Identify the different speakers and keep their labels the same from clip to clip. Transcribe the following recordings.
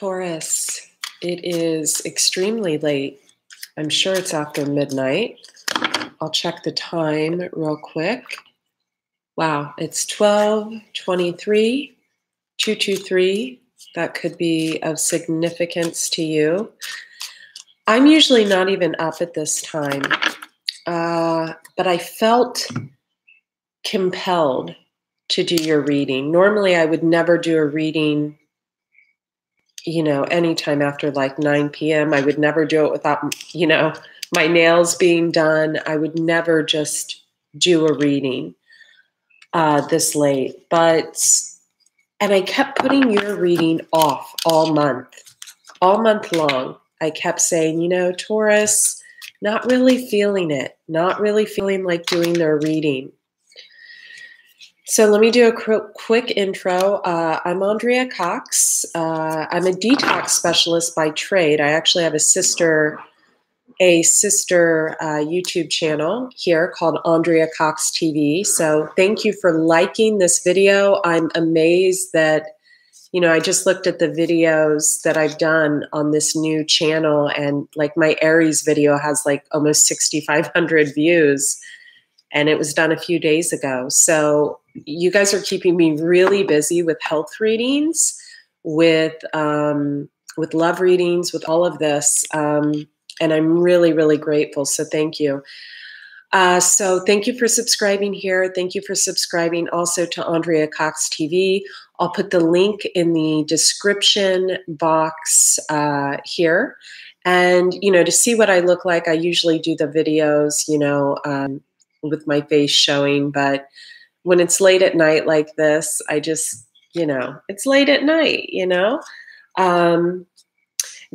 Speaker 1: Taurus, it is extremely late. I'm sure it's after midnight. I'll check the time real quick. Wow, it's 12:23, 223. That could be of significance to you. I'm usually not even up at this time, but I felt compelled to do your reading. Normally, I would never do a reading anytime after like 9 p.m. I would never do it without, my nails being done. I would never just do a reading this late. And I kept putting your reading off all month long. I kept saying, Taurus, not really feeling it, not really feeling like doing their reading. So let me do a quick intro. I'm Andrea Cox. I'm a detox specialist by trade. I actually have a sister YouTube channel here called Andrea Cox TV. So thank you for liking this video. I'm amazed that, I just looked at the videos that I've done on this new channel, and like my Aries video has like almost 6,500 views. And it was done a few days ago. So you guys are keeping me really busy with health readings, with love readings, with all of this. And I'm really, really grateful. So thank you. So thank you for subscribing here. Thank you for subscribing also to Andrea Cox TV. I'll put the link in the description box here. And, to see what I look like, I usually do the videos, with my face showing, but when it's late at night like this, I just, it's late at night,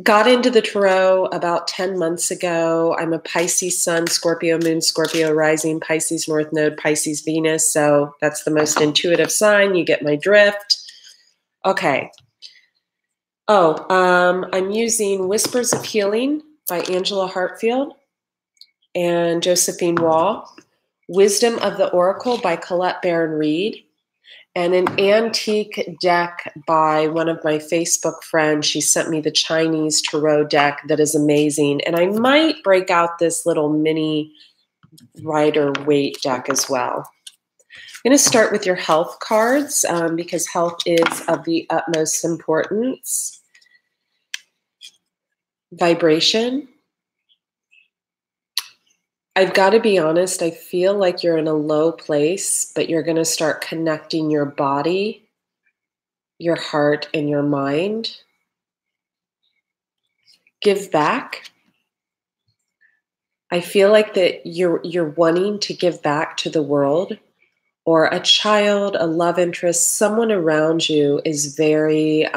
Speaker 1: got into the tarot about 10 months ago. I'm a Pisces sun, Scorpio moon, Scorpio rising, Pisces north node, Pisces Venus. So that's the most intuitive sign. You get my drift. Okay. I'm using Whispers of Healing by Angela Hartfield and Josephine Wall. Wisdom of the Oracle by Colette Baron-Reid, and an antique deck by one of my Facebook friends. She sent me the Chinese tarot deck that is amazing. And I might break out this little mini Rider-Waite deck as well. I'm going to start with your health cards because health is of the utmost importance. Vibration. I've got to be honest, I feel like you're in a low place, but you're going to start connecting your body, your heart, and your mind. Give back. I feel like that you're wanting to give back to the world, or a child, a love interest, someone around you is very,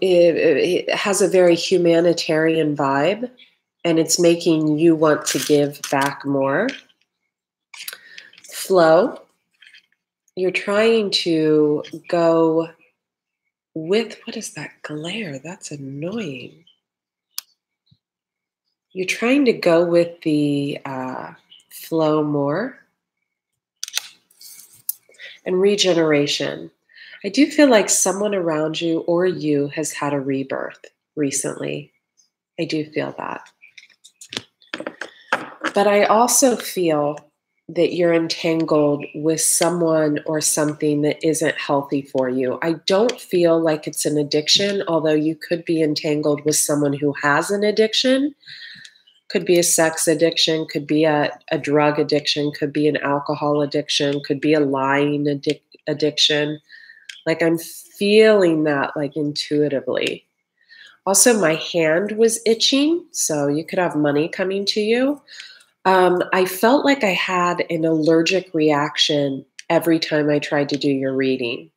Speaker 1: it has a very humanitarian vibe, and it's making you want to give back more. Flow. You're trying to go with, what is that glare? That's annoying. You're trying to go with the flow more. And regeneration. I do feel like someone around you or you has had a rebirth recently. I do feel that. But I also feel that you're entangled with someone or something that isn't healthy for you. I don't feel like it's an addiction, although you could be entangled with someone who has an addiction. Could be a sex addiction, could be a drug addiction, could be an alcohol addiction, could be a lying addiction. Like I'm feeling that like intuitively. Also, my hand was itching, so you could have money coming to you. I felt like I had an allergic reaction every time I tried to do your reading.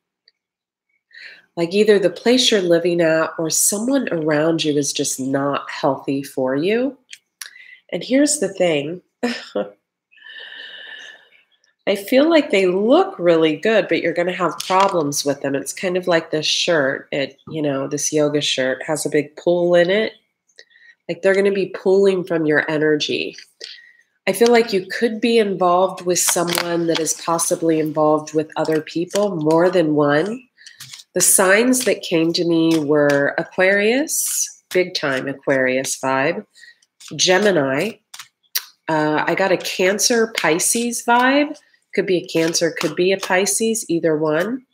Speaker 1: Like either the place you're living at or someone around you is just not healthy for you. And here's the thing. I feel like they look really good, but you're going to have problems with them. It's kind of like this shirt. This yoga shirt has a big pull in it. Like they're going to be pulling from your energy. I feel like you could be involved with someone that is possibly involved with other people, more than one. The signs that came to me were Aquarius, big time Aquarius vibe, Gemini. I got a Cancer Pisces vibe. Could be a Cancer, could be a Pisces, either one.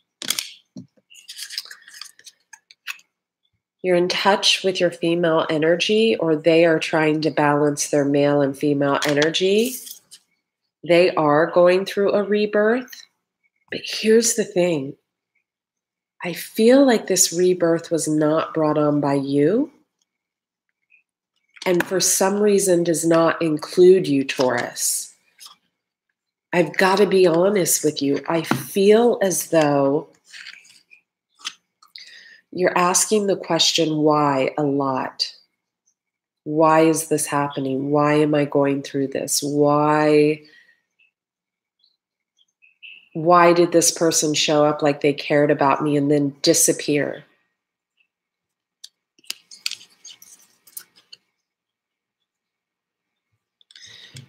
Speaker 1: You're in touch with your female energy, or they are trying to balance their male and female energy. They are going through a rebirth. But here's the thing. I feel like this rebirth was not brought on by you, and for some reason does not include you, Taurus. I've got to be honest with you. I feel as though you're asking the question why a lot. Why is this happening? Why am I going through this? Why did this person show up like they cared about me and then disappear?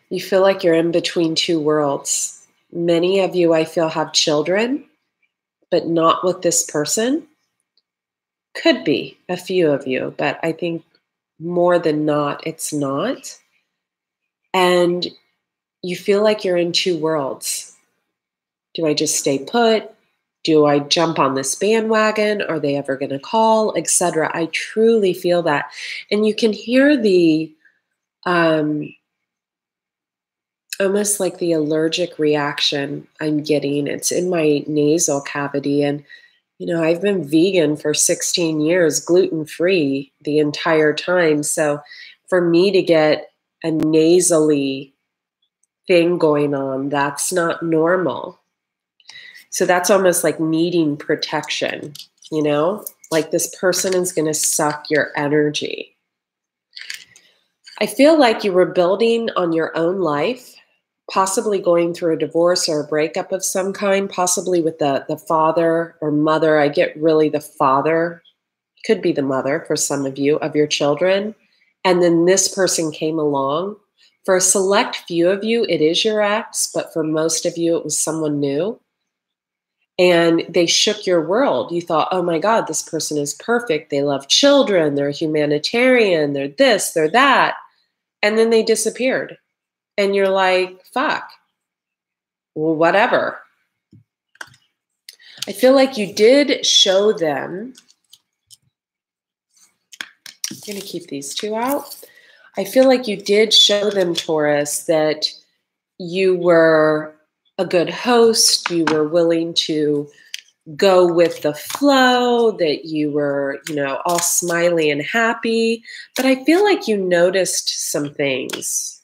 Speaker 1: You feel like you're in between two worlds. Many of you, I feel, have children, but not with this person. Could be a few of you, but I think more than not, it's not. And you feel like you're in two worlds. Do I just stay put? Do I jump on this bandwagon? Are they ever going to call, etc.? I truly feel that. And you can hear the almost like the allergic reaction I'm getting. It's in my nasal cavity. And, you know, I've been vegan for 16 years, gluten-free the entire time. So for me to get a nasally thing going on, that's not normal. So that's almost like needing protection, you know, like this person is going to suck your energy. I feel like you were building on your own life, possibly going through a divorce or a breakup of some kind, possibly with the father or mother. I get really the father, could be the mother for some of you, of your children. And then this person came along. For a select few of you, it is your ex, but for most of you, it was someone new. And they shook your world. You thought, oh my God, this person is perfect. They love children. They're humanitarian. They're this, they're that. And then they disappeared. And you're like, fuck, well, whatever. I feel like you did show them. I'm going to keep these two out. I feel like you did show them, Taurus, that you were a good host. You were willing to go with the flow, that you were, you know, all smiley and happy. But I feel like you noticed some things.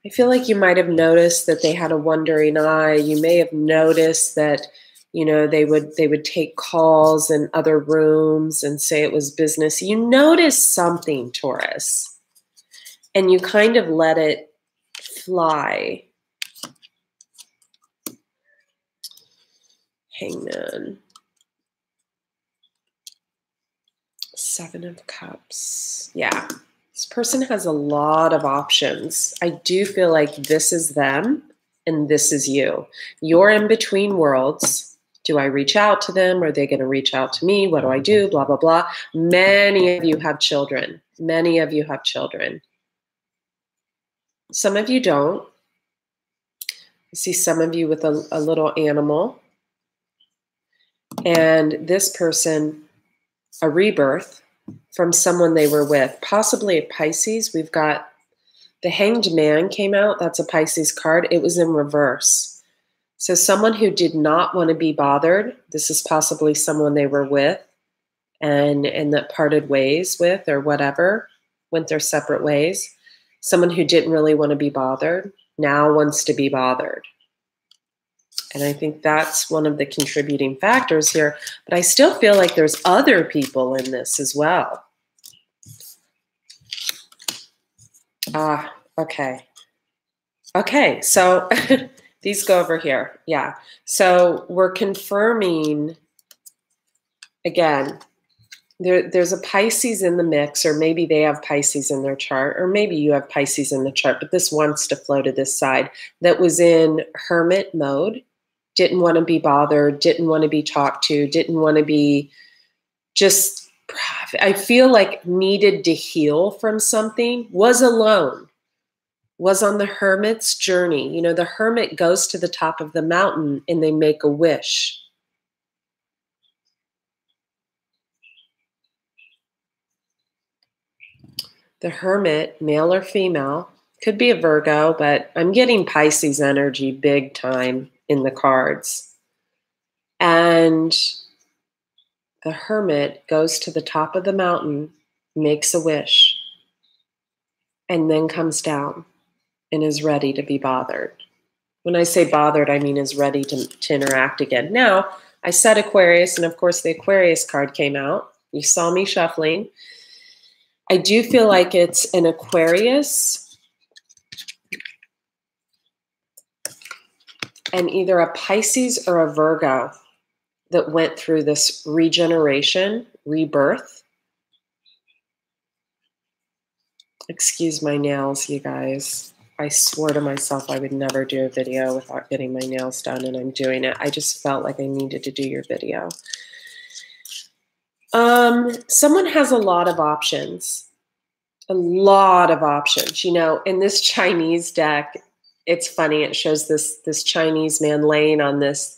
Speaker 1: I feel like you might have noticed that they had a wandering eye. You may have noticed that, you know, they would take calls in other rooms and say it was business. You noticed something, Taurus, and you kind of let it fly. Hangman. Seven of Cups. Yeah. This person has a lot of options. I do feel like this is them and this is you. You're in between worlds. Do I reach out to them? Are they going to reach out to me? What do I do? Blah, blah, blah. Many of you have children. Many of you have children. Some of you don't. I see some of you with a little animal. And this person, a rebirth from someone they were with, possibly a Pisces. We've got the Hanged Man came out. That's a Pisces card. It was in reverse. So someone who did not want to be bothered. This is possibly someone they were with and that parted ways with or whatever, went their separate ways. Someone who didn't really want to be bothered now wants to be bothered. And I think that's one of the contributing factors here. But I still feel like there's other people in this as well. Okay. Okay, so these go over here. Yeah. So we're confirming, again, there's a Pisces in the mix, or maybe they have Pisces in their chart, or maybe you have Pisces in the chart, but this wants to flow to this side, that was in hermit mode. didn't want to be bothered, didn't want to be talked to, didn't want to be just, I feel like needed to heal from something, was alone, was on the hermit's journey. You know, the hermit goes to the top of the mountain and they make a wish. The hermit, male or female, could be a Virgo, but I'm getting Pisces energy big time in the cards. And the hermit goes to the top of the mountain, makes a wish, and then comes down and is ready to be bothered. When I say bothered, I mean is ready to interact again. Now, I said Aquarius, and of course the Aquarius card came out. You saw me shuffling. I do feel like it's an Aquarius and either a Pisces or a Virgo that went through this regeneration, rebirth. Excuse my nails, you guys. I swore to myself I would never do a video without getting my nails done, and I'm doing it. I just felt like I needed to do your video. Someone has a lot of options. A lot of options. You know, in this Chinese deck, it's funny. It shows this Chinese man laying on this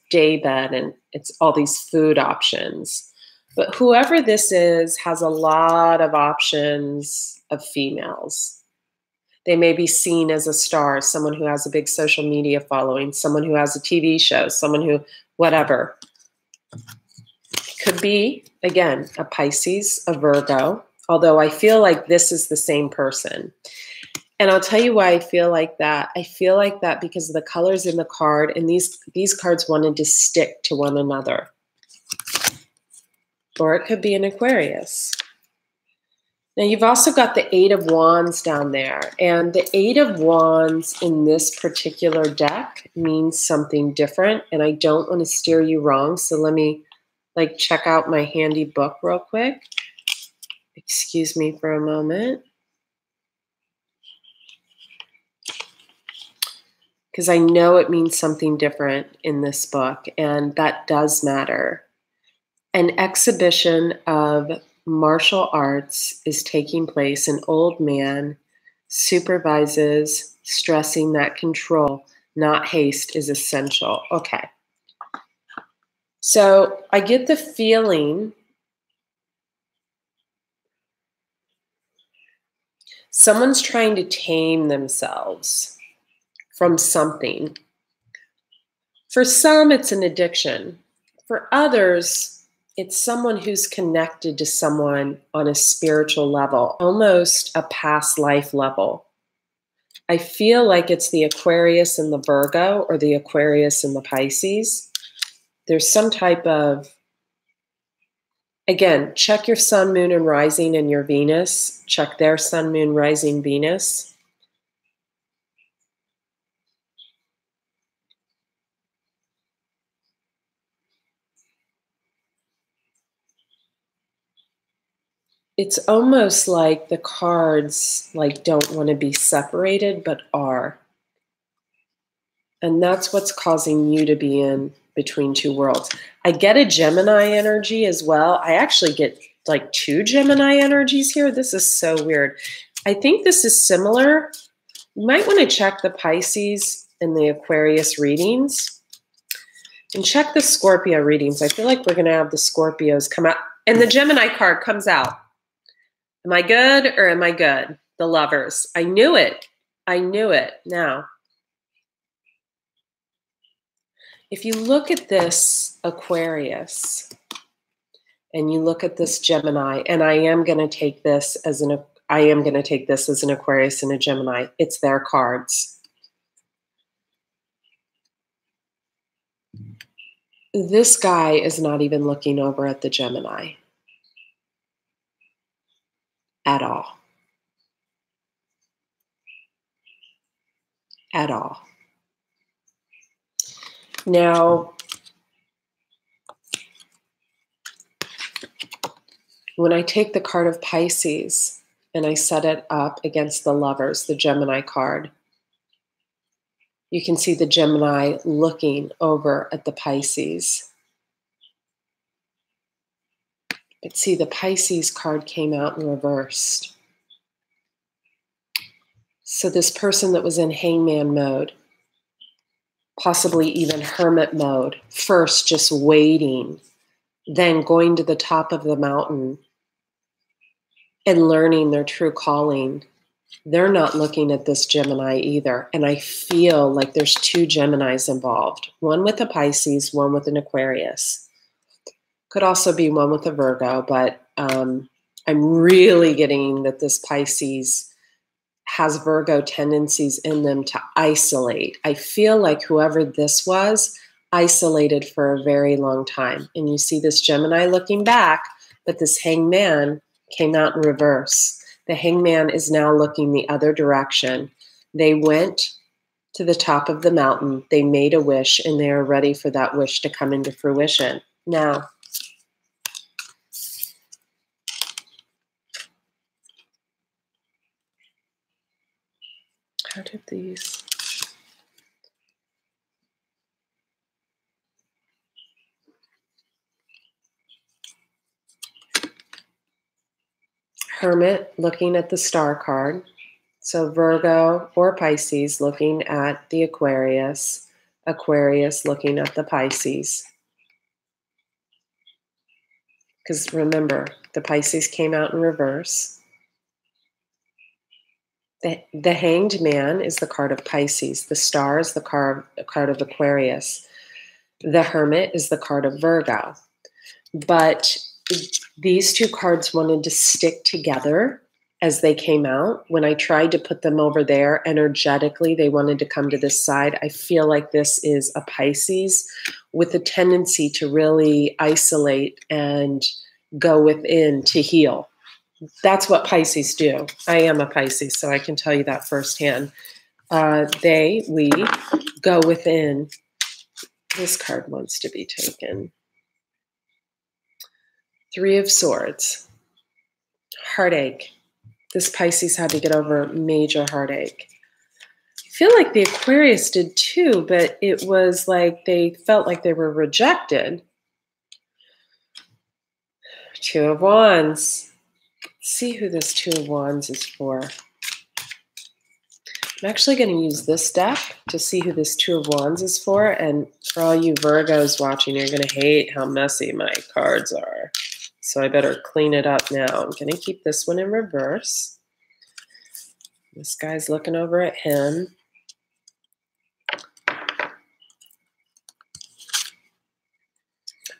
Speaker 1: day bed, and it's all these food options. But whoever this is has a lot of options of females. They may be seen as a star, someone who has a big social media following, someone who has a TV show, someone who, whatever. Could be, again, a Pisces, a Virgo, although I feel like this is the same person. And I'll tell you why I feel like that. I feel like that because of the colors in the card, and these cards wanted to stick to one another. Or it could be an Aquarius. Now you've also got the Eight of Wands down there, and the Eight of Wands in this particular deck means something different, and I don't want to steer you wrong, so let me check out my handy book real quick. Excuse me for a moment. Because I know it means something different in this book, and that does matter. An exhibition of martial arts is taking place. An old man supervises, stressing that control, not haste, is essential. Okay. So I get the feeling someone's trying to tame themselves from something. For some, it's an addiction. For others, it's someone who's connected to someone on a spiritual level, almost a past life level. I feel like it's the Aquarius and the Virgo, or the Aquarius and the Pisces. There's some type of, again, check your sun, moon, and rising and your Venus. Check their sun, moon, rising, Venus. It's almost like the cards don't want to be separated, but are. And that's what's causing you to be in between two worlds. I get a Gemini energy as well. I actually get two Gemini energies here. This is so weird. I think this is similar. You might want to check the Pisces and the Aquarius readings. And check the Scorpio readings. I feel like we're going to have the Scorpios come out. And the Gemini card comes out. Am I good or am I good? The Lovers. I knew it. I knew it. Now, if you look at this Aquarius and you look at this Gemini, and I am going to take this as an Aquarius and a Gemini. It's their cards. This guy is not even looking over at the Gemini at all. At all. Now, when I take the card of Pisces and I set it up against the Lovers, the Gemini card, You can see the Gemini looking over at the Pisces. But see, the Pisces card came out in reversed. So this person that was in hangman mode, possibly even hermit mode, first just waiting, then going to the top of the mountain and learning their true calling, they're not looking at this Gemini either. And I feel like there's two Geminis involved, one with a Pisces, one with an Aquarius. Could also be one with a Virgo, but I'm really getting that this Pisces has Virgo tendencies in them to isolate. I feel like whoever this was isolated for a very long time. And you see this Gemini looking back, but this hangman came out in reverse. The hangman is now looking the other direction. They went to the top of the mountain, they made a wish, and they are ready for that wish to come into fruition. Now, how did these? Hermit looking at the star card. So Virgo or Pisces looking at the Aquarius. Aquarius looking at the Pisces. Because remember, the Pisces came out in reverse. The Hanged Man is the card of Pisces. The Star is the card of Aquarius. The Hermit is the card of Virgo. But these two cards wanted to stick together as they came out. When I tried to put them over there, energetically, they wanted to come to this side. I feel like this is a Pisces with a tendency to really isolate and go within to heal. That's what Pisces do. I am a Pisces, so I can tell you that firsthand. We go within. This card wants to be taken. Three of Swords. Heartache. This Pisces had to get over major heartache. I feel like the Aquarius did too, but it was like they felt like they were rejected. Two of Wands. Let's see who this Two of Wands is for. I'm actually going to use this deck to see who this Two of Wands is for. And for all you Virgos watching, you're going to hate how messy my cards are. So I better clean it up now. I'm going to keep this one in reverse. This guy's looking over at him.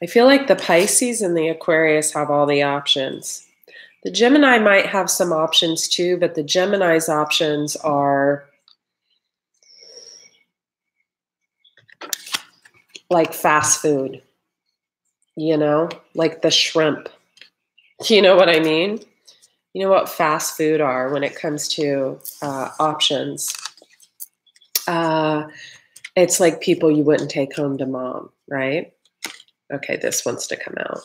Speaker 1: I feel like the Pisces and the Aquarius have all the options. The Gemini might have some options too, but the Gemini's options are like fast food, you know, like the shrimp. You know what I mean? You know what fast food are when it comes to options. It's like people you wouldn't take home to mom, right? Okay, this wants to come out.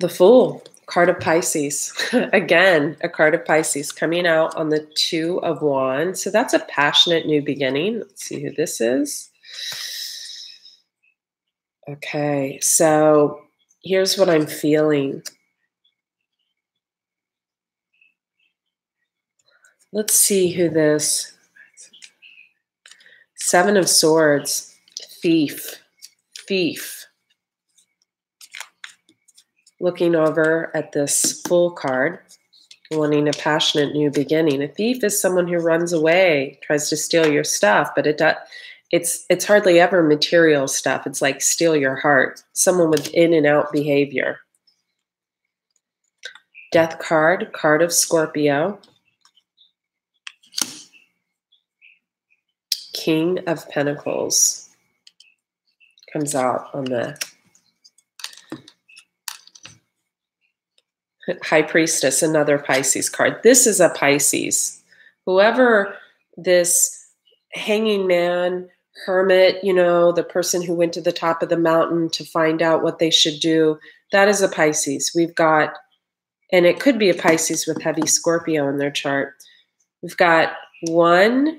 Speaker 1: The Fool, card of Pisces. Again, a card of Pisces coming out on the Two of Wands. So that's a passionate new beginning. Let's see who this is. Okay, so here's what I'm feeling. Let's see who this. Seven of Swords, Thief. Looking over at this Fool card, wanting a passionate new beginning. A thief is someone who runs away, tries to steal your stuff, but it's hardly ever material stuff. It's like steal your heart. Someone with in and out behavior. Death card, card of Scorpio. King of Pentacles comes out on the High Priestess, another Pisces card. This is a Pisces. Whoever this hanging man, hermit, you know, the person who went to the top of the mountain to find out what they should do, that is a Pisces. We've got, and it could be a Pisces with heavy Scorpio in their chart. We've got 1,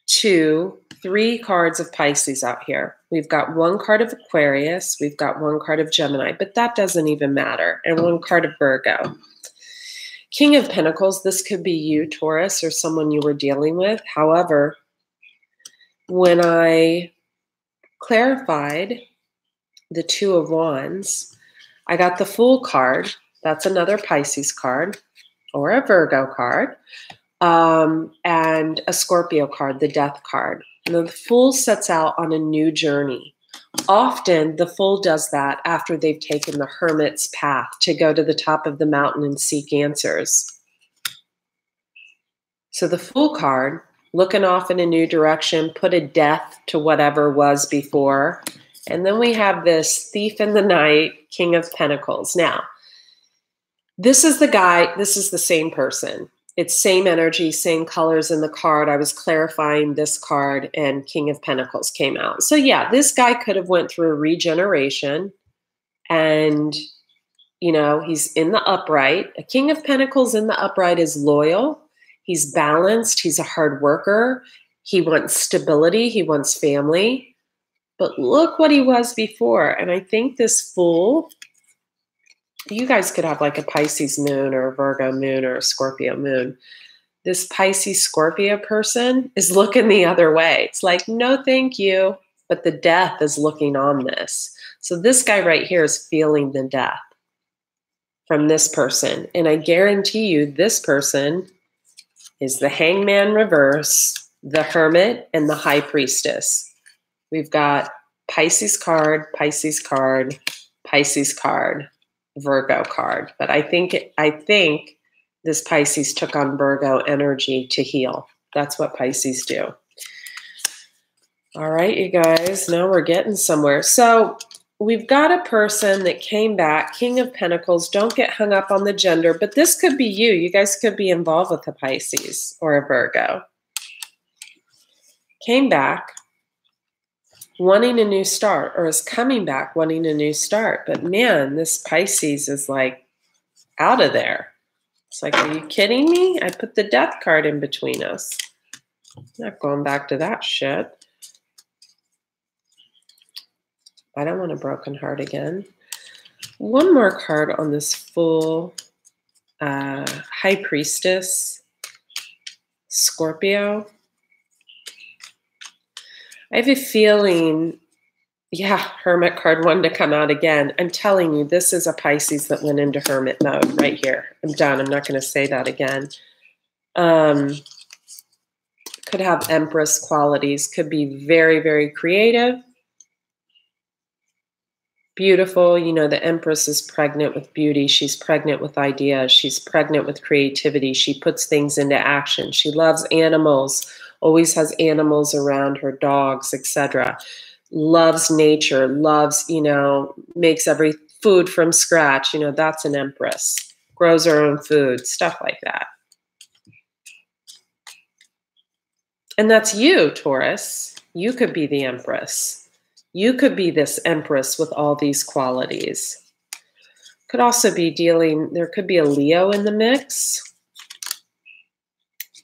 Speaker 1: 2, 3 cards of Pisces out here. We've got 1 card of Aquarius. We've got 1 card of Gemini, but that doesn't even matter. And 1 card of Virgo. King of Pentacles, this could be you, Taurus, or someone you were dealing with. However, when I clarified the 2 of Wands, I got the Fool card. That's another Pisces card or a Virgo card. And a Scorpio card, the Death card. And the Fool sets out on a new journey. Often the Fool does that after they've taken the hermit's path to go to the top of the mountain and seek answers. So the Fool card, looking off in a new direction, put a death to whatever was before. And then we have this Thief in the Night, King of Pentacles. Now, this is the guy, this is the same person. It's same energy, same colors in the card. I was clarifying this card and King of Pentacles came out. So yeah, this guy could have went through a regeneration and, you know, he's in the upright. A King of Pentacles in the upright is loyal. He's balanced. He's a hard worker. He wants stability. He wants family. But look what he was before. And I think this Fool, you guys could have like a Pisces moon or a Virgo moon or a Scorpio moon. This Pisces Scorpio person is looking the other way. It's like, no, thank you. But the death is looking on this. So this guy right here is feeling the death from this person. And I guarantee you this person is the Hangman reverse, the Hermit, and the High Priestess. We've got Pisces card, Pisces card, Pisces card, Virgo card. But I think this Pisces took on Virgo energy to heal. That's what Pisces do. All right, you guys, now we're getting somewhere. So we've got a person that came back, King of Pentacles. Don't get hung up on the gender, but this could be you. You guys could be involved with a Pisces or a Virgo. Came back wanting a new start, or is coming back wanting a new start. But man, this Pisces is like out of there. It's like, are you kidding me? I put the Death card in between us. Not going back to that shit. I don't want a broken heart again. One more card on this Fool, High Priestess, Scorpio. I have a feeling, yeah, Hermit card wanted to come out again. I'm telling you, this is a Pisces that went into Hermit mode right here. I'm done. I'm not going to say that again. Could have Empress qualities. Could be very, very creative. Beautiful. You know, the Empress is pregnant with beauty. She's pregnant with ideas. She's pregnant with creativity. She puts things into action. She loves animals. Always has animals around her, dogs, etc. Loves nature, loves, you know, makes every food from scratch. You know, that's an Empress. Grows her own food, stuff like that. And that's you, Taurus. You could be the Empress. You could be this Empress with all these qualities. Could also be dealing, there could be a Leo in the mix.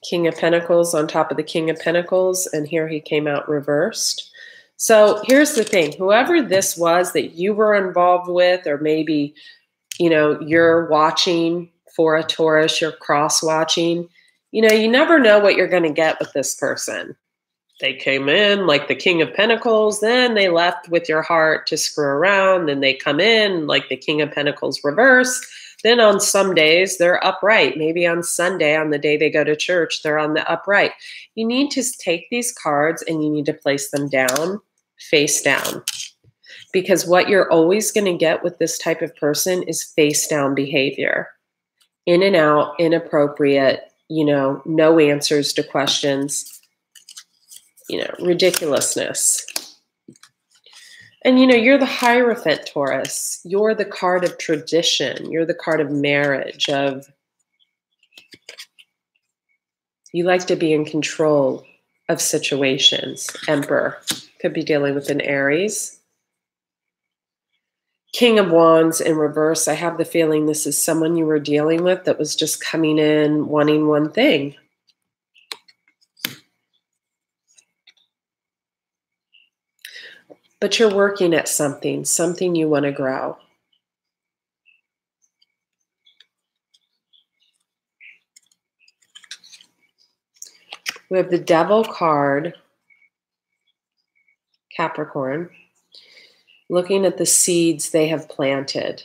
Speaker 1: King of Pentacles on top of the King of Pentacles, and here he came out reversed. So here's the thing. Whoever this was that you were involved with, or maybe, you know, you're watching for a Taurus, you're cross-watching, you know, you never know what you're going to get with this person. They came in like the King of Pentacles, then they left with your heart to screw around, then they come in like the King of Pentacles reverse. Then on some days, they're upright. Maybe on Sunday, on the day they go to church, they're on the upright. You need to take these cards and you need to place them down, face down. Because what you're always going to get with this type of person is face down behavior. In and out, inappropriate, you know, no answers to questions, you know, ridiculousness. And, you know, you're the Hierophant, Taurus. You're the card of tradition. You're the card of marriage, of you like to be in control of situations. Emperor. Could be dealing with an Aries. King of Wands in reverse. I have the feeling this is someone you were dealing with that was just coming in wanting one thing. but you're working at something you want to grow. We have the Devil card, Capricorn, looking at the seeds they have planted.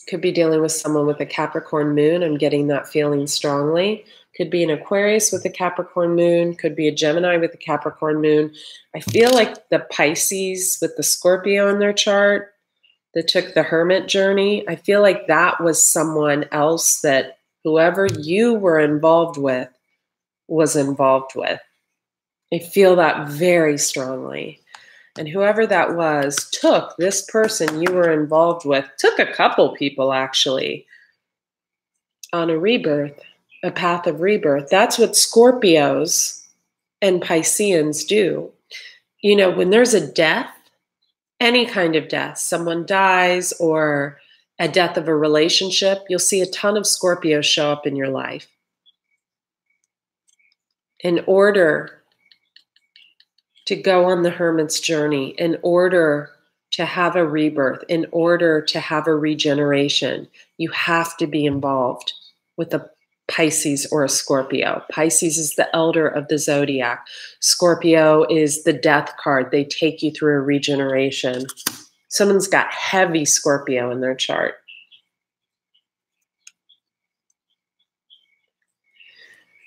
Speaker 1: Could be dealing with someone with a Capricorn moon. I'm getting that feeling strongly. Could be an Aquarius with a Capricorn moon. Could be a Gemini with a Capricorn moon. I feel like the Pisces with the Scorpio in their chart that took the hermit journey, I feel like that was someone else that whoever you were involved with was involved with. I feel that very strongly. And whoever that was took this person you were involved with, took a couple people actually, on a rebirth, a path of rebirth. That's what Scorpios and Pisceans do. You know, when there's a death, any kind of death, someone dies or a death of a relationship, you'll see a ton of Scorpios show up in your life. In order to go on the hermit's journey, in order to have a rebirth, in order to have a regeneration, you have to be involved with a Pisces or a Scorpio. Pisces is the elder of the zodiac. Scorpio is the death card. They take you through a regeneration. Someone's got heavy Scorpio in their chart.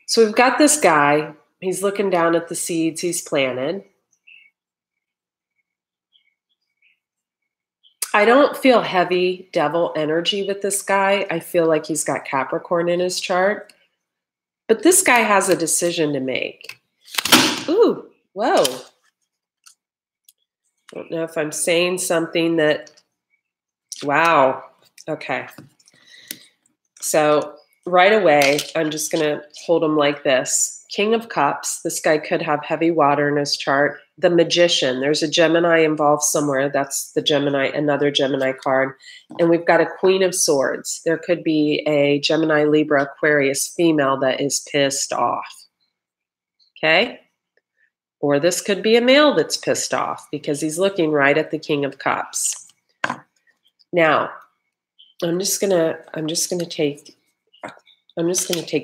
Speaker 1: So we've got this guy. He's looking down at the seeds he's planted. I don't feel heavy devil energy with this guy. I feel like he's got Capricorn in his chart. But this guy has a decision to make. Ooh, whoa. I don't know if I'm saying something that, wow. Okay. So right away, I'm just going to hold him like this. King of Cups. This guy could have heavy water in his chart. The Magician. There's a Gemini involved somewhere. That's the Gemini, another Gemini card. And we've got a Queen of Swords. There could be a Gemini, Libra, Aquarius female that is pissed off. Okay? Or this could be a male that's pissed off because he's looking right at the King of Cups. Now, I'm just gonna take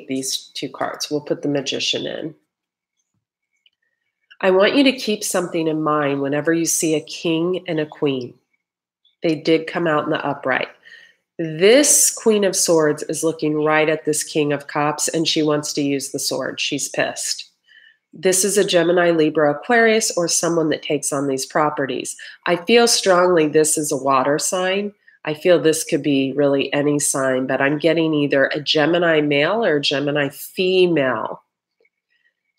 Speaker 1: these two cards. We'll put the Magician in. I want you to keep something in mind whenever you see a king and a queen. They did come out in the upright. This Queen of Swords is looking right at this King of Cups, and she wants to use the sword. She's pissed. This is a Gemini, Libra, Aquarius, or someone that takes on these properties. I feel strongly this is a water sign. I feel this could be really any sign, but I'm getting either a Gemini male or a Gemini female.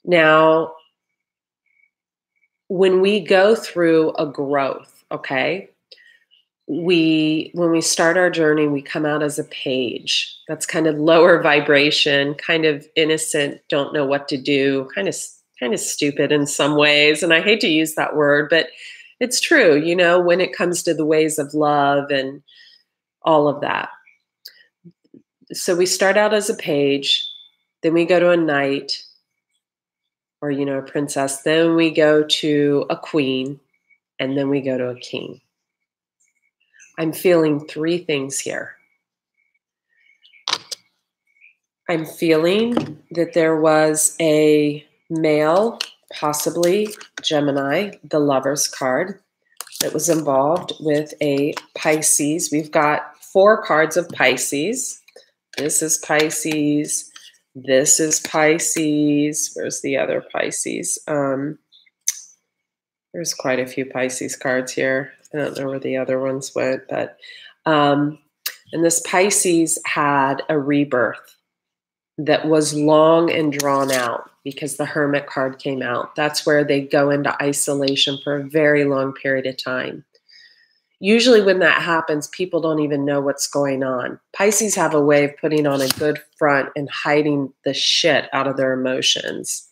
Speaker 1: Now, when we go through a growth, okay, when we start our journey, we come out as a page. That's kind of lower vibration, kind of innocent, don't know what to do, kind of stupid in some ways. And I hate to use that word, but it's true, you know, when it comes to the ways of love and all of that. So we start out as a page, then we go to a knight, or, you know, a princess, then we go to a queen, and then we go to a king. I'm feeling three things here. I'm feeling that there was a male, possibly Gemini, the Lover's card, that was involved with a Pisces. We've got 4 cards of Pisces. This is Pisces. This is Pisces. Where's the other Pisces? There's quite a few Pisces cards here. I don't know where the other ones went, but and this Pisces had a rebirth that was long and drawn out because the Hermit card came out. That's where they go into isolation for a very long period of time. Usually when that happens, people don't even know what's going on. Pisces have a way of putting on a good front and hiding the shit out of their emotions.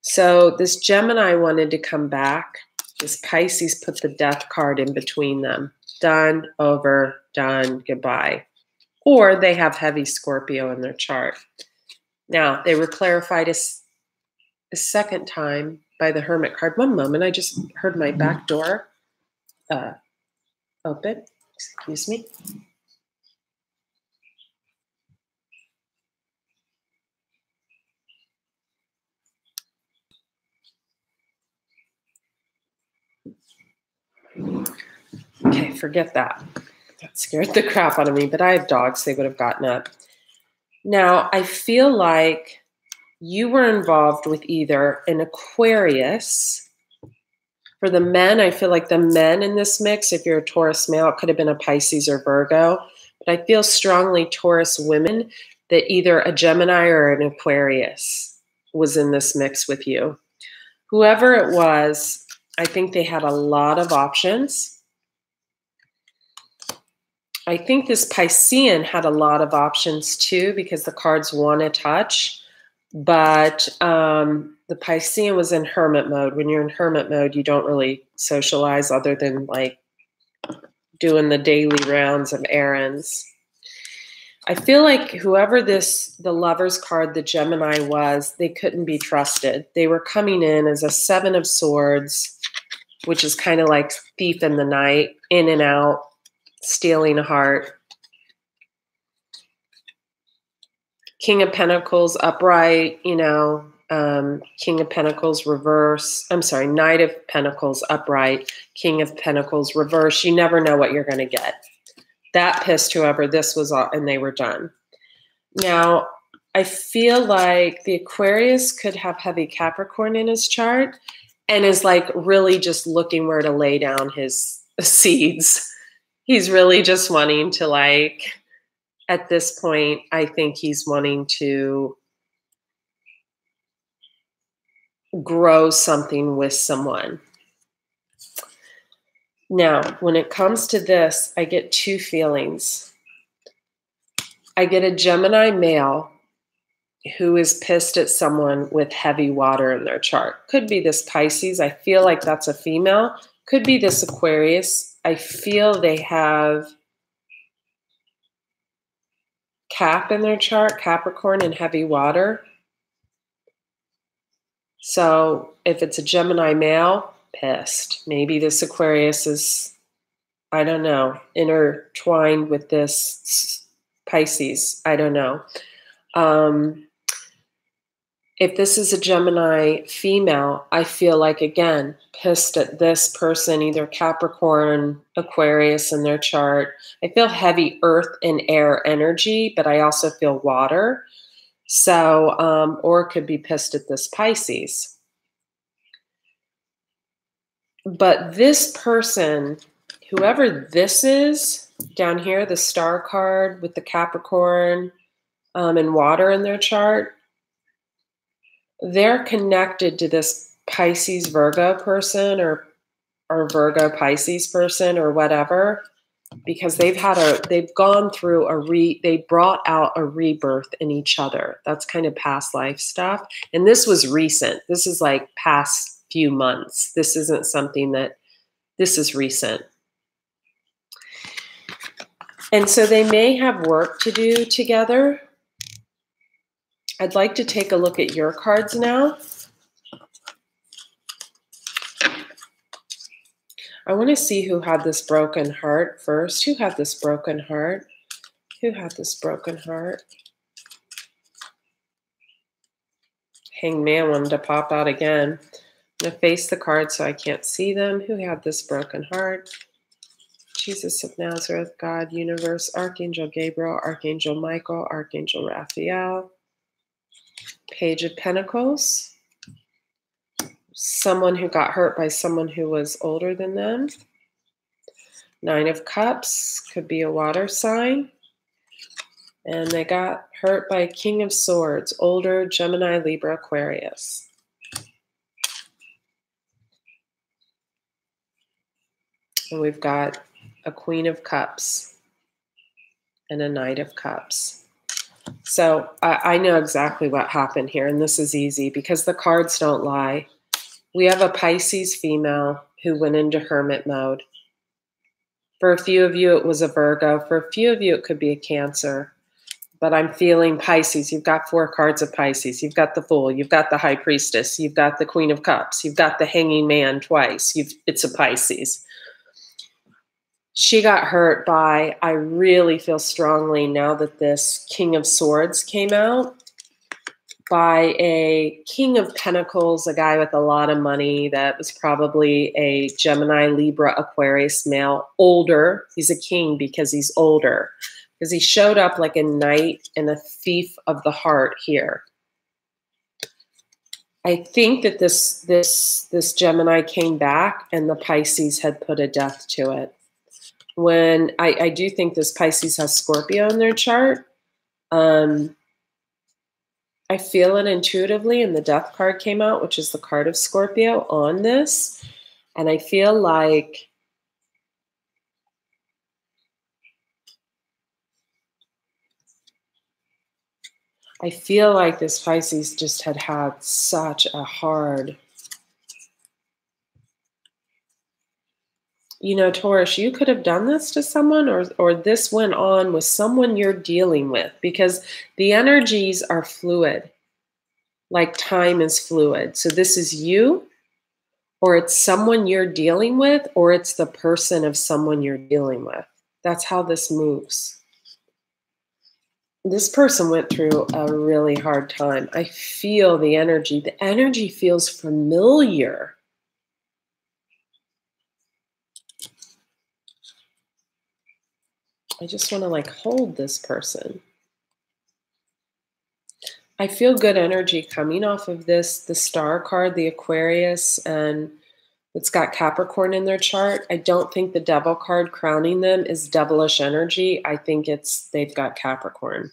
Speaker 1: So this Gemini wanted to come back. This Pisces put the Death card in between them. Done, over, done, goodbye. Or they have heavy Scorpio in their chart. Now, they were clarified a second time by the Hermit card. One moment, I just heard my back door open. Excuse me. Okay, forget that. That scared the crap out of me, but I have dogs. They would have gotten up. Now, I feel like you were involved with either an Aquarius. For the men, I feel like the men in this mix, if you're a Taurus male, it could have been a Pisces or Virgo. But I feel strongly Taurus women that either a Gemini or an Aquarius was in this mix with you. Whoever it was, I think they had a lot of options. I think this Piscean had a lot of options too because the cards want to touch. But the Piscean was in hermit mode. When you're in hermit mode, you don't really socialize other than like doing the daily rounds of errands. I feel like whoever the Lover's card, the Gemini was, they couldn't be trusted. They were coming in as a Seven of Swords, which is kind of like thief in the night, in and out, stealing a heart. King of Pentacles upright, King of Pentacles reverse. I'm sorry, Knight of Pentacles upright, King of Pentacles reverse. You never know what you're going to get. That pissed whoever this was, and they were done. Now, I feel like the Aquarius could have heavy Capricorn in his chart and is like really just looking where to lay down his seeds. He's really just wanting to like, at this point, I think he's wanting to grow something with someone. Now, when it comes to this, I get two feelings. I get a Gemini male who is pissed at someone with heavy water in their chart. Could be this Pisces. I feel like that's a female. Could be this Aquarius. I feel they have Cap in their chart, Capricorn and heavy water. So if it's a Gemini male, pissed. Maybe this Aquarius is, I don't know, intertwined with this Pisces. I don't know. If this is a Gemini female, I feel like, again, pissed at this person, either Capricorn, Aquarius in their chart. I feel heavy earth and air energy, but I also feel water. So, or it could be pissed at this Pisces. But this person, whoever this is, down here, the star card with the Capricorn and water in their chart, they're connected to this Pisces Virgo person or Virgo Pisces person or whatever, because they've gone through they brought out a rebirth in each other. That's kind of past life stuff. And this was recent. This is like past few months. This isn't something this is recent. And so they may have work to do together. I'd like to take a look at your cards now. I want to see who had this broken heart first. Who had this broken heart? Who had this broken heart? Hangman wanted to pop out again. I'm going to face the cards so I can't see them. Who had this broken heart? Jesus of Nazareth, God, Universe, Archangel Gabriel, Archangel Michael, Archangel Raphael. Page of Pentacles. Someone who got hurt by someone who was older than them. Nine of Cups. Could be a water sign. And they got hurt by King of Swords. Older, Gemini, Libra, Aquarius. And we've got a Queen of Cups and a Knight of Cups. So I know exactly what happened here, and this is easy because the cards don't lie. We have a Pisces female who went into hermit mode. For a few of you, it was a Virgo. For a few of you, it could be a Cancer. But I'm feeling Pisces. You've got 4 cards of Pisces. You've got the Fool. You've got the High Priestess. You've got the Queen of Cups. You've got the Hanging Man twice. It's a Pisces. She got hurt by, I really feel strongly now that this King of Swords came out, by a King of Pentacles, a guy with a lot of money that was probably a Gemini, Libra, Aquarius male, older. He's a king because he's older. Because he showed up like a knight and a thief of the heart here. I think that this Gemini came back and the Pisces had put a death to it. When I do think this Pisces has Scorpio in their chart. I feel it intuitively, and the Death card came out, which is the card of Scorpio on this. And I feel like this Pisces just had such a hard, you know, Taurus, you could have done this to someone, or this went on with someone you're dealing with, because the energies are fluid, like time is fluid. So this is you, or it's someone you're dealing with, or it's the person of someone you're dealing with. That's how this moves. This person went through a really hard time. I feel the energy. The energy feels familiar. I just want to like hold this person. I feel good energy coming off of this, the Star card, the Aquarius, and it's got Capricorn in their chart. I don't think the Devil card crowning them is devilish energy. I think they've got Capricorn.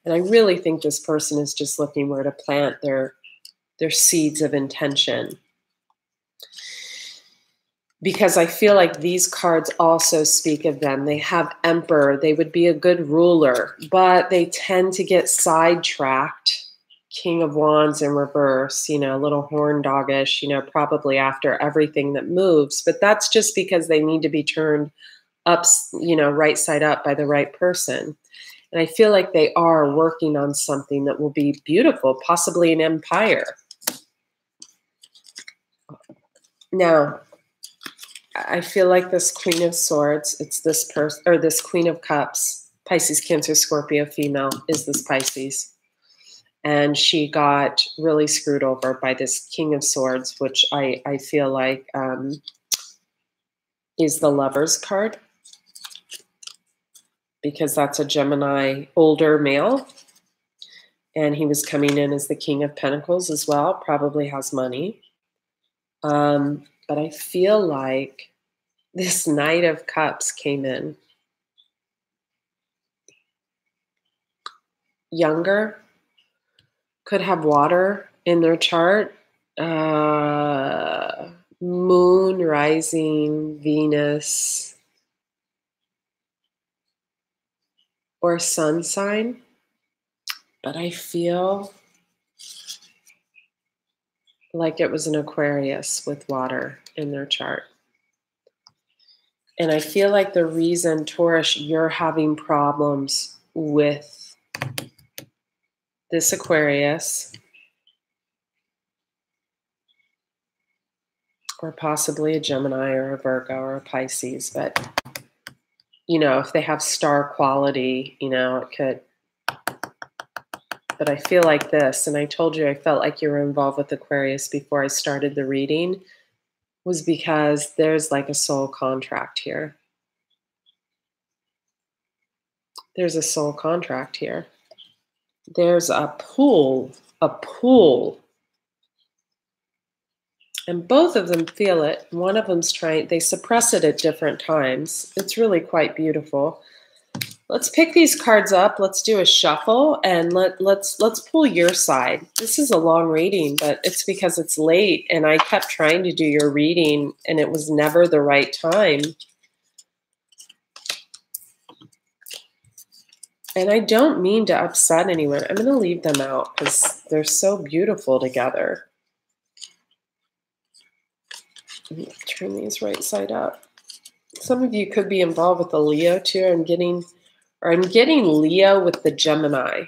Speaker 1: And I really think this person is just looking where to plant their seeds of intention. Because I feel like these cards also speak of them. They have Emperor. They would be a good ruler, but they tend to get sidetracked. King of Wands in reverse, you know, a little horn doggish, you know, probably after everything that moves. But that's just because they need to be turned up, you know, right side up by the right person. And I feel like they are working on something that will be beautiful, possibly an empire. Now, I feel like this Queen of Swords, it's this person, or this Queen of Cups, Pisces, Cancer, Scorpio female, is this Pisces. And she got really screwed over by this King of Swords, which I feel like is the Lover's card, because that's a Gemini older male. And he was coming in as the King of Pentacles as well, probably has money. But I feel like this Knight of Cups came in. Younger, could have water in their chart. Moon, rising, Venus, or sun sign. But I feel like it was an Aquarius with water in their chart. And I feel like the reason, Taurus, you're having problems with this Aquarius, or possibly a Gemini or a Virgo or a Pisces, but, you know, if they have star quality, you know, it could. But I feel like this, and I told you I felt like you were involved with Aquarius before I started the reading, was because there's like a soul contract here. There's a soul contract here. There's a pull. And both of them feel it. One of them's trying, they suppress it at different times. It's really quite beautiful. Let's pick these cards up. Let's do a shuffle, and let's pull your side. This is a long reading, but it's because it's late and I kept trying to do your reading and it was never the right time. And I don't mean to upset anyone. I'm going to leave them out because they're so beautiful together. Turn these right side up. Some of you could be involved with the Leo too. I'm getting Or I'm getting Leo with the Gemini.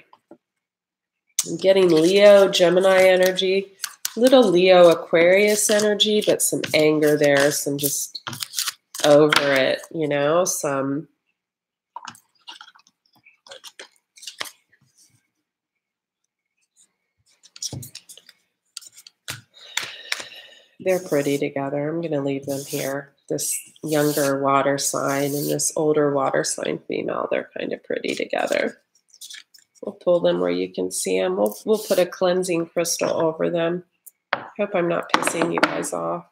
Speaker 1: I'm getting Leo, Gemini energy, little Leo, Aquarius energy, but some anger there, some just over it, you know, some. They're pretty together. I'm going to leave them here. This younger water sign and this older water sign female, they're kind of pretty together. We'll pull them where you can see them. We'll put a cleansing crystal over them. Hope I'm not pissing you guys off.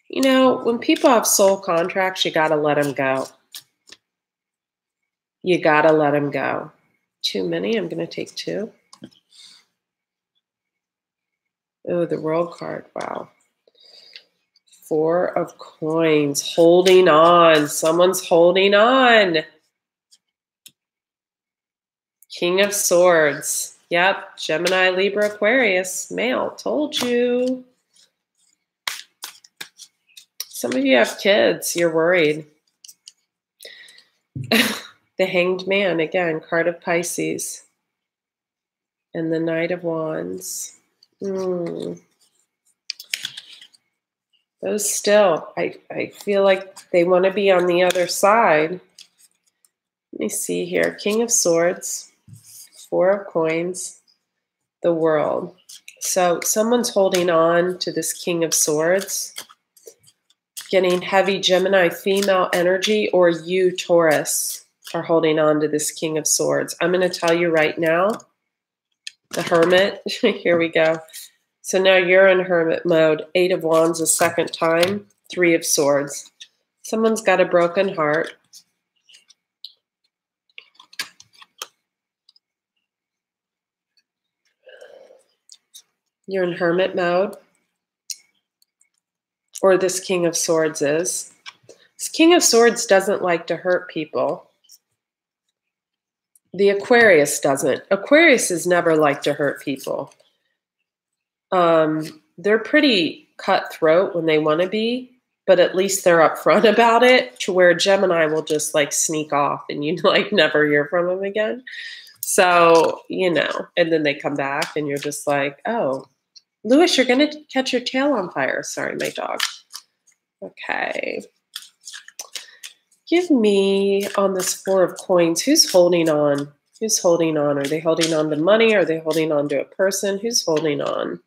Speaker 1: You know, when people have soul contracts, you got to let them go. You got to let them go. Too many? I'm going to take 2. Oh, the World card. Wow. 4 of Coins. Holding on. Someone's holding on. King of Swords. Yep. Gemini, Libra, Aquarius. Male. Told you. Some of you have kids. You're worried. The Hanged Man. Again, card of Pisces. And the Knight of Wands. Those still, I feel like they want to be on the other side. Let me see here. King of Swords, 4 of Coins, the World. So someone's holding on to this King of Swords, getting heavy Gemini female energy, or you, Taurus, are holding on to this King of Swords. I'm going to tell you right now, the Hermit, here we go. So now you're in Hermit mode. 8 of Wands a second time, 3 of Swords. Someone's got a broken heart. You're in Hermit mode. Or this King of Swords is. This King of Swords doesn't like to hurt people. The Aquarius doesn't. Aquarius has never liked to hurt people. They're pretty cutthroat when they want to be, but at least they're upfront about it, to where Gemini will just like sneak off and you like never hear from them again. So, you know, and then they come back and you're just like, oh, Lewis, you're going to catch your tail on fire. Sorry, my dog. Okay. Give me on this 4 of Coins, who's holding on? Who's holding on? Are they holding on to money? Are they holding on to a person? Who's holding on?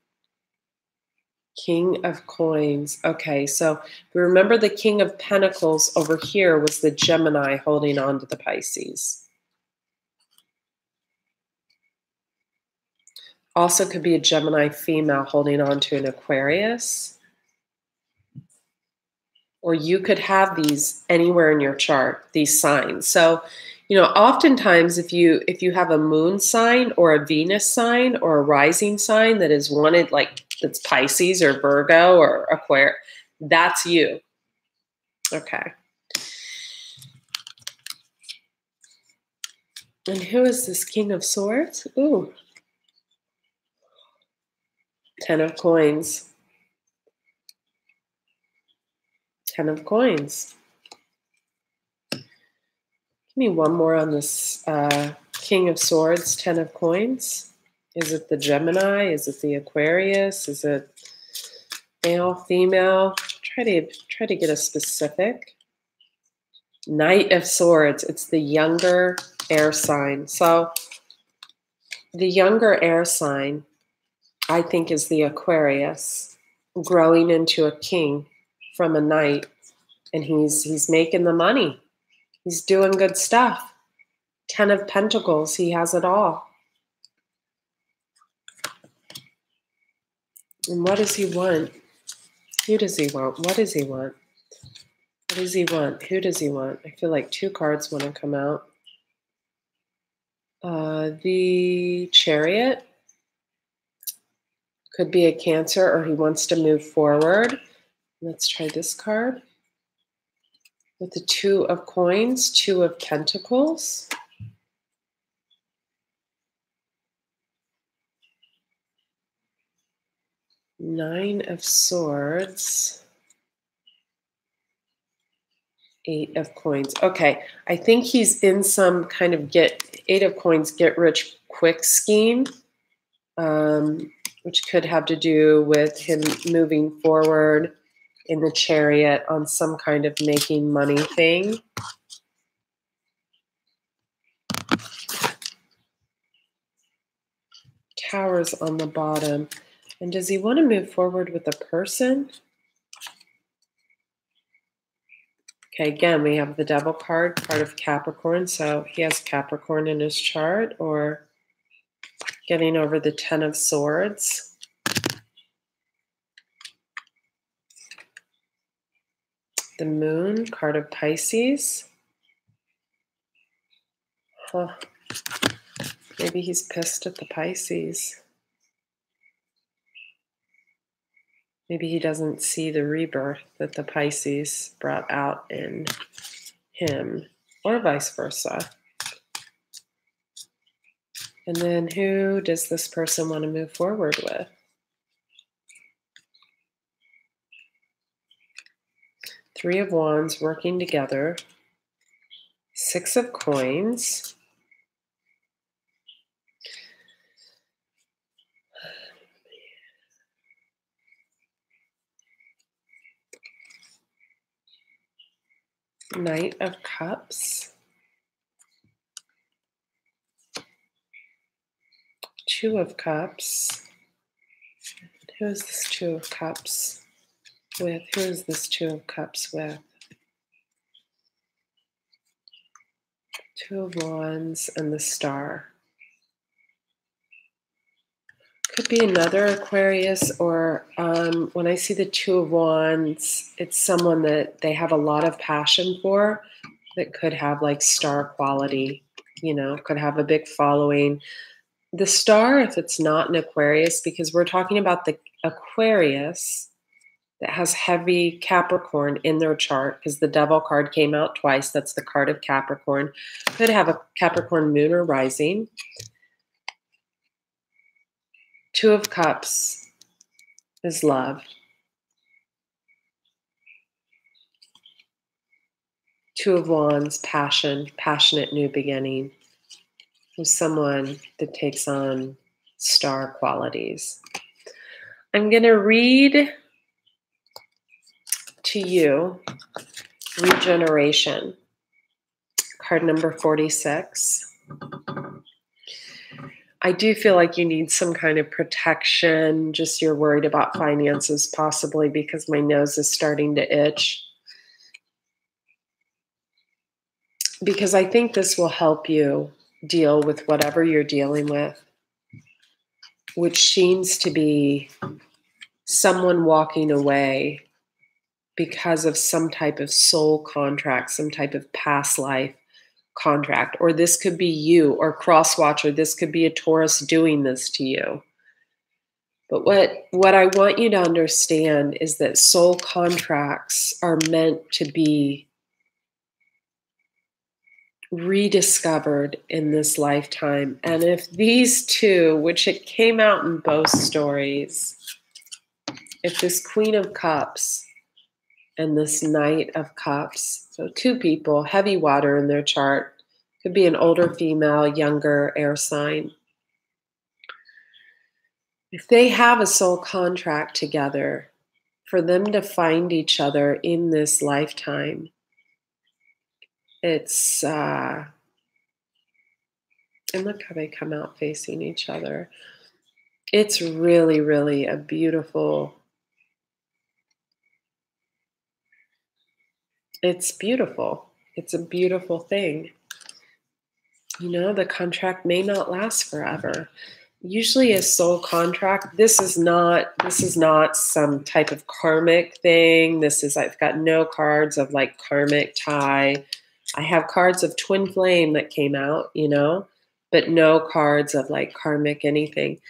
Speaker 1: King of Coins. Okay, so remember the King of Pentacles over here was the Gemini holding on to the Pisces. Also could be a Gemini female holding on to an Aquarius. Or you could have these anywhere in your chart, these signs. So, you know, oftentimes if you have a moon sign or a Venus sign or a rising sign that is wanted, like that's Pisces or Virgo or Aquarius, that's you. Okay. And who is this King of Swords? Ooh. 10 of Coins. 10 of Coins. Give me one more on this King of Swords, 10 of Coins. Is it the Gemini? Is it the Aquarius? Is it male, female? Try to get a specific. Knight of Swords. It's the younger air sign. So the younger air sign, I think, is the Aquarius, growing into a king from a knight, and he's making the money. He's doing good stuff. 10 of Pentacles, he has it all. And what does he want? Who does he want? What does he want? What does he want? Who does he want? I feel like 2 cards want to come out. The Chariot could be a Cancer, or he wants to move forward. Let's try this card. With the 2 of Coins, 2 of Pentacles. Nine of Swords. Eight of coins. Okay, I think he's in some kind of Eight of coins, get rich quick scheme, which could have to do with him moving forward in the Chariot on some kind of making money thing. Towers on the bottom. And does he want to move forward with a person? Okay, again, we have the Devil card, part of Capricorn. So he has Capricorn in his chart, or getting over the Ten of Swords. The Moon, card of Pisces. Huh. Maybe he's pissed at the Pisces. Maybe he doesn't see the rebirth that the Pisces brought out in him, or vice versa. And then who does this person want to move forward with? Three of Wands working together. Six of Coins. Knight of Cups. Two of Cups. Who is this Two of Cups with? Who is this Two of Cups with? Two of Wands and the Star. Could be another Aquarius, or when I see the Two of Wands, it's someone that they have a lot of passion for, that could have like star quality, you know, could have a big following. The Star, if it's not an Aquarius, because we're talking about the Aquarius that has heavy Capricorn in their chart, because the Devil card came out twice. That's the card of Capricorn. Could have a Capricorn moon or rising. Two of Cups is love. Two of Wands, passion, passionate new beginning. With someone that takes on star qualities. I'm going to read to you Regeneration, card number 46. I do feel like you need some kind of protection, just you're worried about finances possibly because my nose is starting to itch. Because I think this will help you deal with whatever you're dealing with, which seems to be someone walking away because of some type of soul contract, some type of past life contract, or this could be you or cross-watcher. This could be a Taurus doing this to you. But what I want you to understand is that soul contracts are meant to be rediscovered in this lifetime. And if these two, which it came out in both stories, if this Queen of Cups and this Knight of Cups, so two people, heavy water in their chart, could be an older female, younger air sign. If they have a soul contract together, for them to find each other in this lifetime, it's, and look how they come out facing each other. It's really, really a beautiful, it's beautiful. It's a beautiful thing. You know, the contract may not last forever. Usually a soul contract, this is not some type of karmic thing. I've got no cards of like karmic tie. I have cards of twin flame that came out, you know, but no cards of like karmic anything.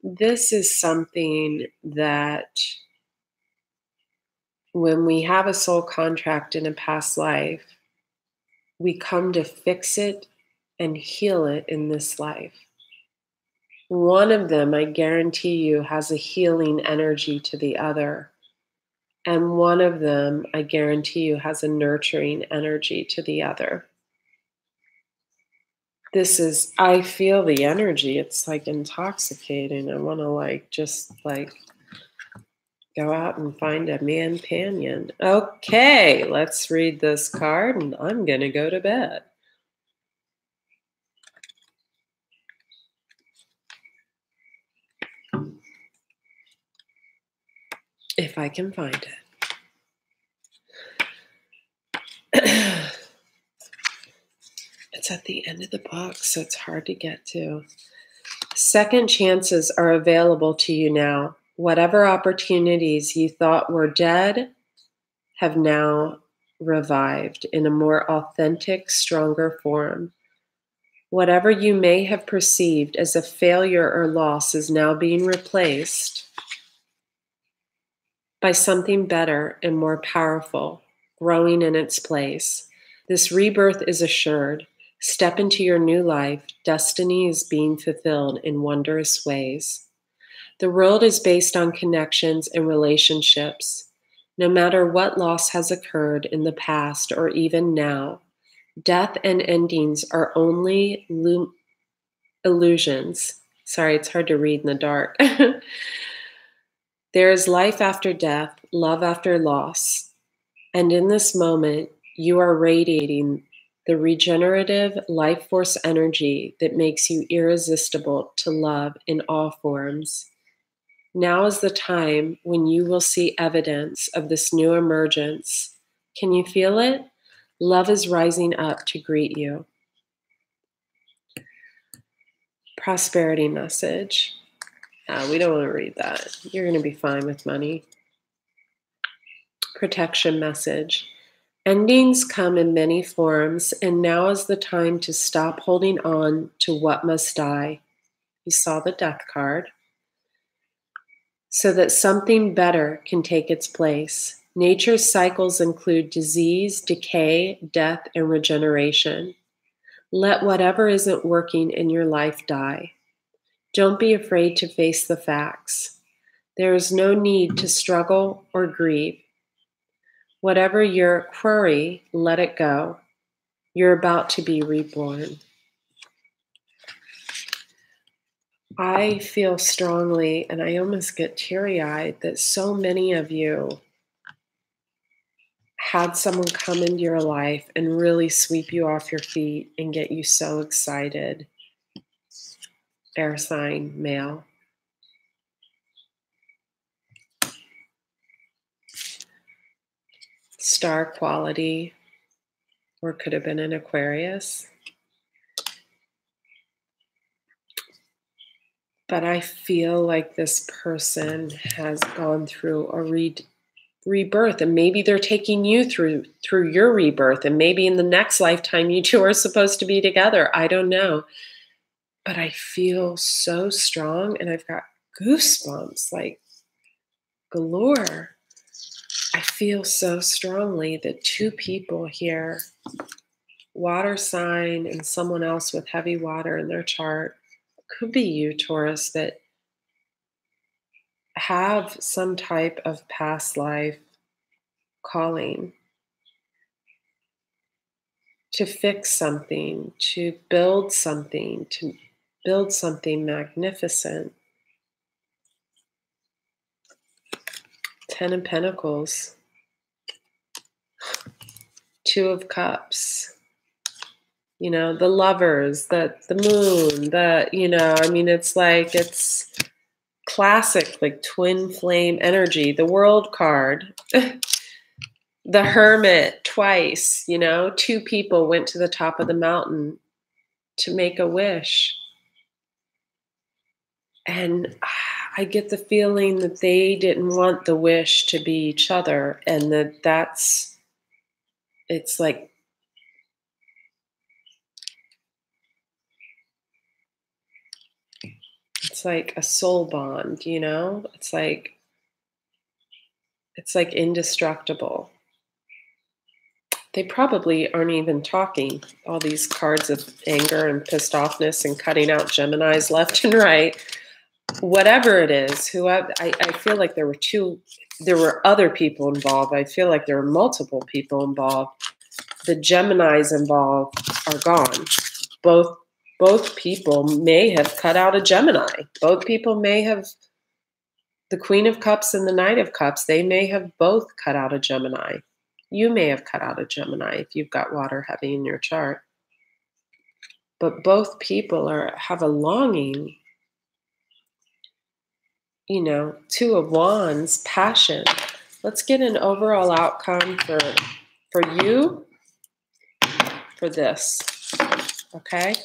Speaker 1: This is something that when we have a soul contract in a past life, we come to fix it and heal it in this life. One of them, I guarantee you, has a healing energy to the other. And one of them, I guarantee you, has a nurturing energy to the other. I feel the energy. It's like intoxicating. I want to just go out and find a man-panion. Okay, let's read this card and I'm going to go to bed. If I can find it. It's at the end of the book, so it's hard to get to. Second chances are available to you now. Whatever opportunities you thought were dead have now revived in a more authentic, stronger form. Whatever you may have perceived as a failure or loss is now being replaced by something better and more powerful, growing in its place. This rebirth is assured. Step into your new life. Destiny is being fulfilled in wondrous ways. The world is based on connections and relationships. No matter what loss has occurred in the past or even now, death and endings are only illusions. Sorry, it's hard to read in the dark. There is life after death, love after loss. And in this moment, you are radiating the regenerative life force energy that makes you irresistible to love in all forms. Now is the time when you will see evidence of this new emergence. Can you feel it? Love is rising up to greet you. Prosperity message. We don't want to read that. You're going to be fine with money. Protection message. Endings come in many forms, and now is the time to stop holding on to what must die. You saw the death card. So that something better can take its place. Nature's cycles include disease, decay, death, and regeneration. Let whatever isn't working in your life die. Don't be afraid to face the facts. There is no need to struggle or grieve. Whatever your query, let it go. You're about to be reborn. I feel strongly, and I almost get teary-eyed, that so many of you had someone come into your life and really sweep you off your feet and get you so excited. Air sign, male. Star quality, or could have been an Aquarius. But I feel like this person has gone through a rebirth, and maybe they're taking you through your rebirth, and maybe in the next lifetime you two are supposed to be together. I don't know. But I feel so strong, and I've got goosebumps like galore. I feel so strongly that two people here, water sign and someone else with heavy water in their chart, could be you, Taurus, that have some type of past life calling to fix something, to build something magnificent. Ten of Pentacles, Two of Cups, the lovers, the moon, it's classic, like twin flame energy, the World card, the Hermit twice, two people went to the top of the mountain to make a wish. And I get the feeling that they didn't want the wish to be each other, and it's like a soul bond, It's like indestructible. They probably aren't even talking. All these cards of anger and pissed offness and cutting out Geminis left and right. whatever it is, whoever, I feel like there were other people involved. I feel like there were multiple people involved. The Geminis involved are gone. Both people may have cut out a Gemini. Both people may have, the Queen of Cups and the Knight of Cups, they may have both cut out a Gemini. You may have cut out a Gemini if you've got water heavy in your chart. But both people have a longing, you know, Two of Wands, passion. Let's get an overall outcome for you for this, okay?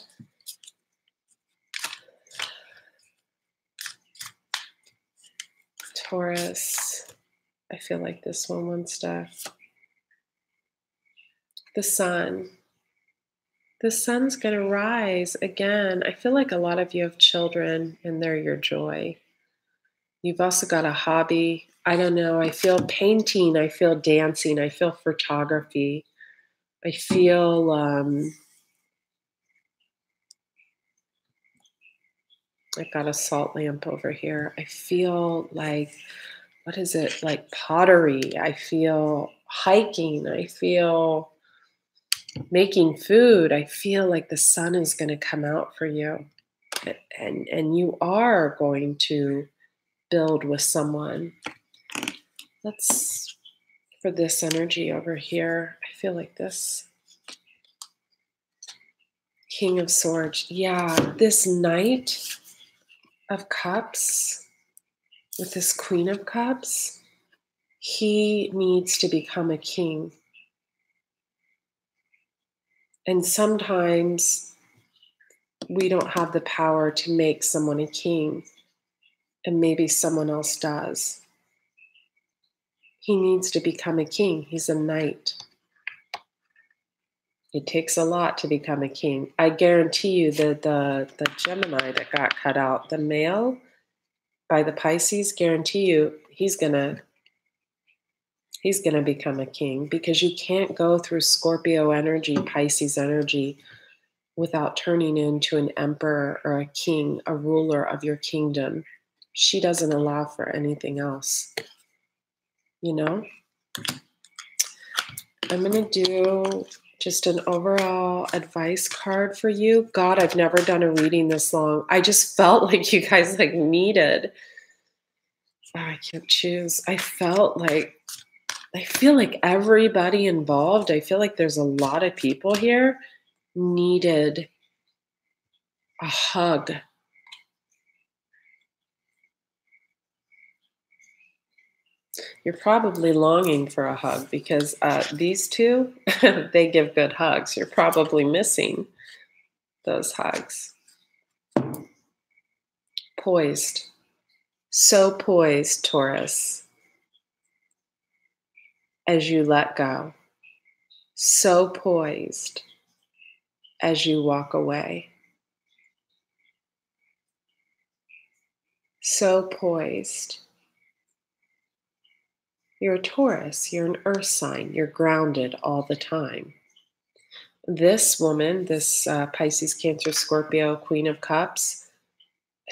Speaker 1: Taurus, I feel like this one wants to, the sun. The sun's going to rise again. I feel like a lot of you have children and they're your joy. You've also got a hobby. I don't know. I feel painting. I feel dancing. I feel photography. I feel I've got a salt lamp over here. I feel like, what is it? Like pottery. I feel hiking. I feel making food. I feel like the sun is going to come out for you. And you are going to build with someone. Let's, for this energy over here, I feel like this. King of Swords. Yeah, this Knight of Cups with this Queen of Cups, he needs to become a king. And sometimes we don't have the power to make someone a king, and maybe someone else does. He needs to become a king. He's a knight. It takes a lot to become a king. I guarantee you that the Gemini that got cut out, the male by the Pisces, guarantee you he's gonna become a king, because you can't go through Scorpio energy, Pisces energy, without turning into an emperor or a king, a ruler of your kingdom. She doesn't allow for anything else, you know? I'm going to do just an overall advice card for you. God, I've never done a reading this long. I just felt like you guys like needed. Oh, I can't choose. I feel like everybody involved, I feel like there's a lot of people here needed a hug. You're probably longing for a hug because these two, they give good hugs. You're probably missing those hugs. Poised. So poised, Taurus, as you let go. So poised as you walk away. So poised. You're a Taurus. You're an earth sign. You're grounded all the time. This woman, this Pisces, Cancer, Scorpio, Queen of Cups,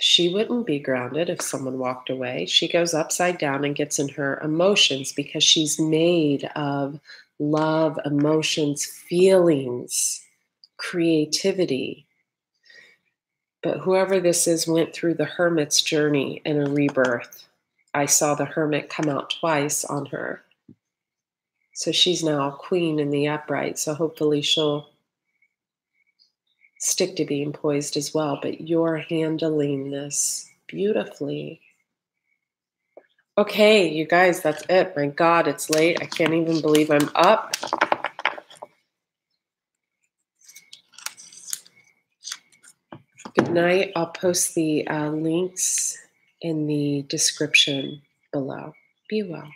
Speaker 1: she wouldn't be grounded if someone walked away. She goes upside down and gets in her emotions because she's made of love, emotions, feelings, creativity. But whoever this is went through the hermit's journey and a rebirth. I saw the hermit come out twice on her. So she's now a queen in the upright. So hopefully she'll stick to being poised as well. But you're handling this beautifully. Okay, you guys, that's it. My God, it's late. I can't even believe I'm up. Good night. I'll post the links in the description below. Be well.